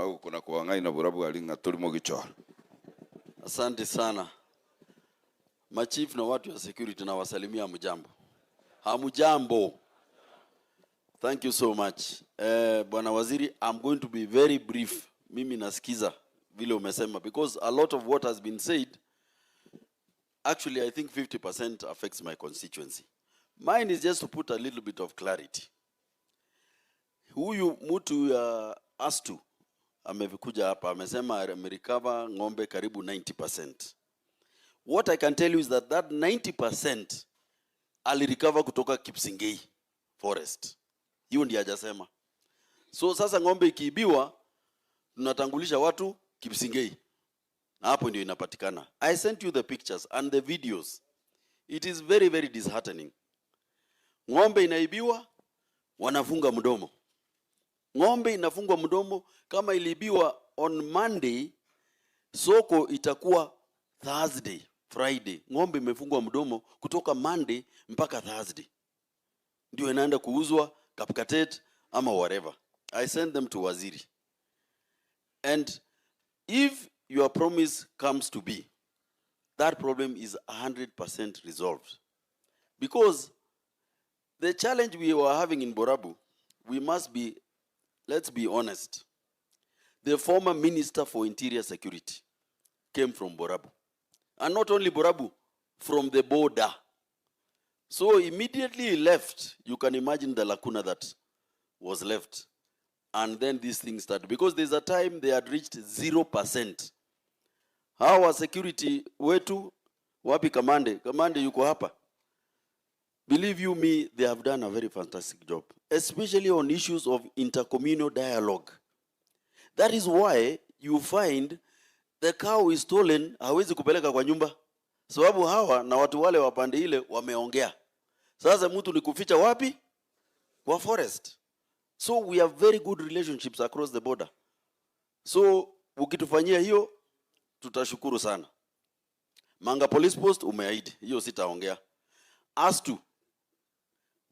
au kuna kuangai na burabu alinga tulimo gichora. Asante sana. Machief na watu wa security na wasalimia hamjambo. Hamjambo. Thank you so much. Bwana Waziri, I'm going to be very brief. Mimi nasikiza vile umesema because a lot of what has been said, actually I think 50% affects my constituency. Mine is just to put a little bit of clarity. Huyu mtu Astu amekuja hapa amesema amerecover ng'ombe karibu 90%. What I can tell you is that 90% alirecover kutoka Kipsingei forest. Hiyo ndiyo hajasema. So sasa ng'ombe ikiibiwa tunatangulisha watu Kipsingei. Na hapo ndio inapatikana. I sent you the pictures and the videos. It is very very disheartening. Ng'ombe inaibiwa wanafunga mdomo. Ng'ombe inafungwa mdomo kama iliibiwa on Monday, soko itakuwa Thursday, Friday. Ng'ombe imefungwa mdomo kutoka Monday mpaka Thursday. Ndio inaenda kuuzwa Kapkatet ama whatever. I send them to Waziri. And if your promise comes to be, that problem is 100% resolved. Because the challenge we were having in Borabu, we must be, let's be honest. The former Minister for Interior Security came from Borabu. And not only Borabu, from the border. So immediately he left, you can imagine the lacuna that was left. And then these things started. Because there's a time they had reached 0%. Our security wetu, wapi kamande? Kamande yuko hapa. Believe you me, they have done a very fantastic job. Especially on issues of intercommunal dialogue. That is why you find the cow is stolen, hawezi kupeleka kwa nyumba. Sababu hawa na watu wale wapande ile wameongea. Sasa mtu ni kuficha wapi? Kwa forest. So we have very good relationships across the border. So ukitufanyia hiyo tutashukuru sana. Manga Police Post umeahidi, hiyo sitaongea.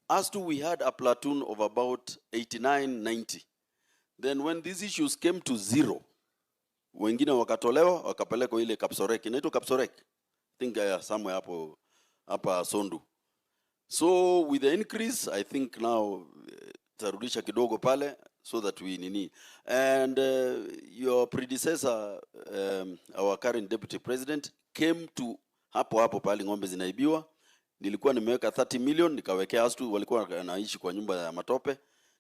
Astu we had a platoon of about 89-90. Then when these issues came to 0, wengine wakatolewa wakapelekwa ile Kapsorek. Inaitwa Kapsorek. I think somewhere hapo hapa Sondu. So with the increase, I think now tarudisha kidogo pale so that we nini. And your predecessor, our current deputy president, came to hapo pale ng'ombe zinaibiwa. Nilikuwa nimeweka 30 million, nikawekea Astu, walikuwa wanaishi kwa nyumba ya matope.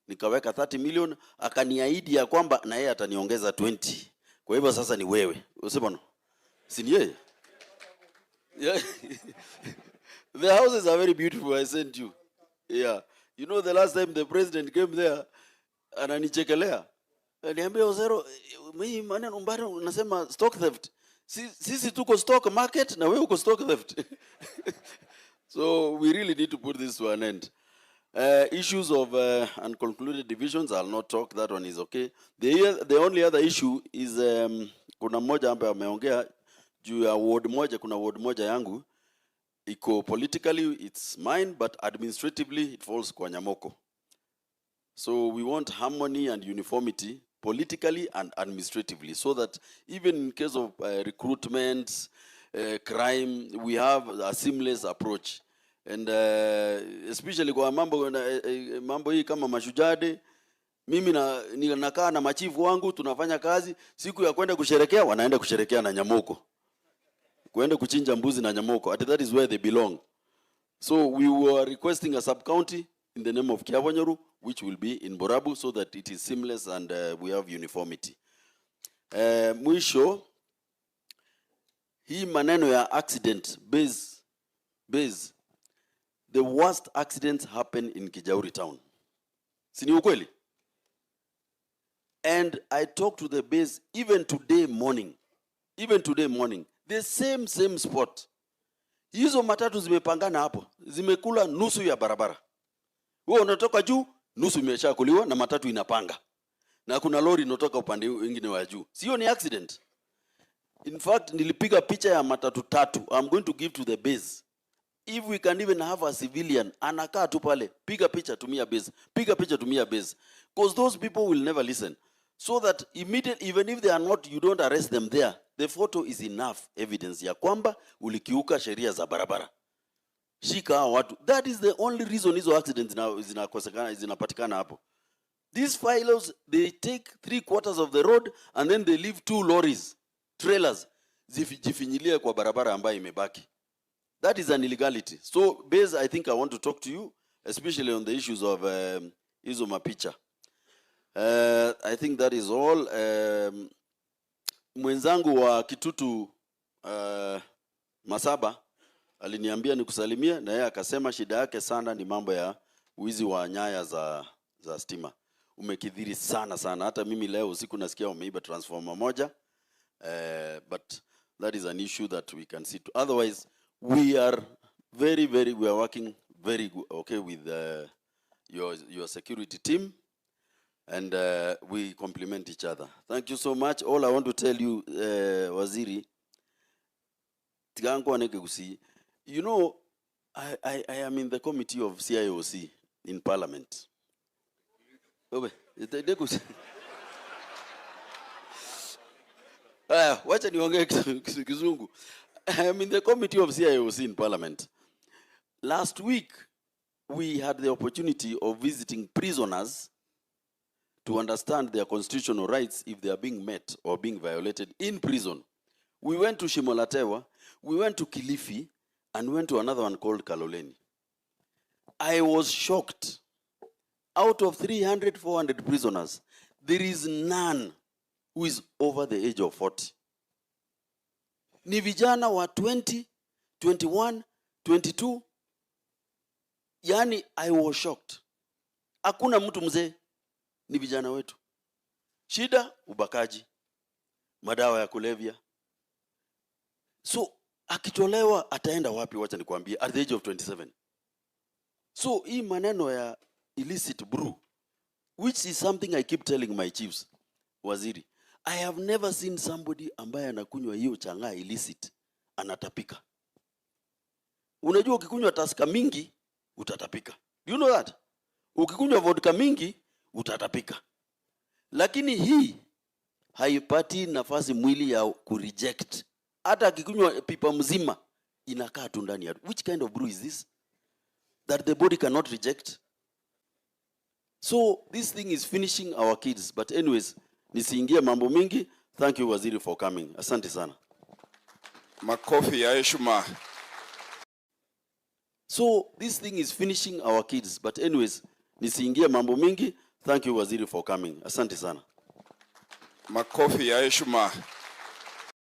Nikaweka 30 million, akaniahidi ya kwamba na yeye ataniongeza 20. Kwa hivyo sasa ni wewe. Usibano. Si ni yeye? Yeah. The houses are very beautiful, I sent you. Yeah. You know the last time the president came there, ananichekelea. Niambia Osero, mimi maneno mbaya unasema stock theft. Sisi tuko stock market na wewe uko stock theft. So we really need to put this to an end. Issues of unconcluded divisions, I'll not talk, that one is okay. The only other issue is kuna mmoja ambaye ameongea juu ya ward moja, kuna ward moja yangu iko politically it's mine but administratively it falls kwa Nyamoko. So we want harmony and uniformity politically and administratively so that even in case of recruitment, crime, we have a seamless approach. And especially kwa mambo hii kama mashujade, mimi nakaa na machifu wangu, tunafanya kazi, siku ya kwenda kusherekea, wanaenda kusherekea na Nyamoko. Kwenda kuchinja mbuzi na Nyamoko, that is where they belong. So we were requesting a sub-county in the name of Kiawanyoru, which will be in Borabu, so that it is seamless and we have uniformity. Mwisho, hii maneno ya accident, base, the worst accidents happen in Kijauri town. Sini ukweli? And I talked to the base even today morning, the same spot. Hizo matatu zimepangana hapo, zimekula nusu ya barabara. Wewe unatoka juu, nusu imeshakuliwa na matatu inapanga. Na kuna lori inatoka upande mwingine wa juu. Sio ni accident. In fact, nilipiga picha ya matatu 3. I'm going to give to the base. If we can even have a civilian, anakaa tu pale, piga picha tumia base. Piga picha tumia base. Because those people will never listen. so that immediately, even if they are not, you don't arrest them there, the photo is enough evidence ya kwamba ulikiuka sheria za barabara. Shika watu. That is the only reason hizo accidents zinapatikana hapo. These fellows, they take 3/4 of the road and then they leave 2 lorries, trailers, zifinyilie kwa barabara ambayo imebaki. That is an illegality. So, Bez, I think I want to talk to you, especially on the issues of hizo mapicha. I think that is all. Mwenzangu wa Kitutu Masaba aliniambia nikusalimie, na yeye akasema shida yake sana ni mambo ya wizi wa nyaya za stima. Umekidhiri sana. Hata mimi leo usiku nasikia umeiba transformer moja. But that is an issue that we can see to. Otherwise, we are we are working very good, okay, with your security team, and we complement each other. Thank you so much. All I want to tell you, Waziri, you know, I am in the committee of CIOC in Parliament. Wacha niongee Kizungu. I am in the committee of CIOC in Parliament. Last week, we had the opportunity of visiting prisoners to understand their constitutional rights if they are being met or being violated in prison. We went to Shimolatewa, we went to Kilifi, and went to another one called Kaloleni. I was shocked. Out of 300, 400 prisoners, there is none who is over the age of 40. Ni vijana wa 20, 21, 22. Yani, I was shocked. Hakuna mtu mzee, ni vijana wetu. Shida, ubakaji, madawa ya kulevya. So, akitolewa ataenda wapi, wacha nikwambie, at the age of 27. So, hii maneno ya illicit brew, which is something I keep telling my chiefs, Waziri, I have never seen somebody ambaye anakunywa hiyo chang'aa illicit anatapika. Unajua ukikunywa taska mingi utatapika. Do you know that? Ukikunywa vodka mingi utatapika. Lakini hii haipati nafasi mwili ya kureject. Hata akikunywa pipa mzima inakaa tu ndani ya. Which kind of brew is this that the body cannot reject? So this thing is finishing our kids. But anyways, nisiingie mambo mingi. Thank you, Waziri, for coming. Asante sana. Makofi ya heshima. So this thing is finishing our kids. But anyways, nisiingie mambo mingi. Thank you, Waziri, for coming. Asante sana. Makofi ya heshima.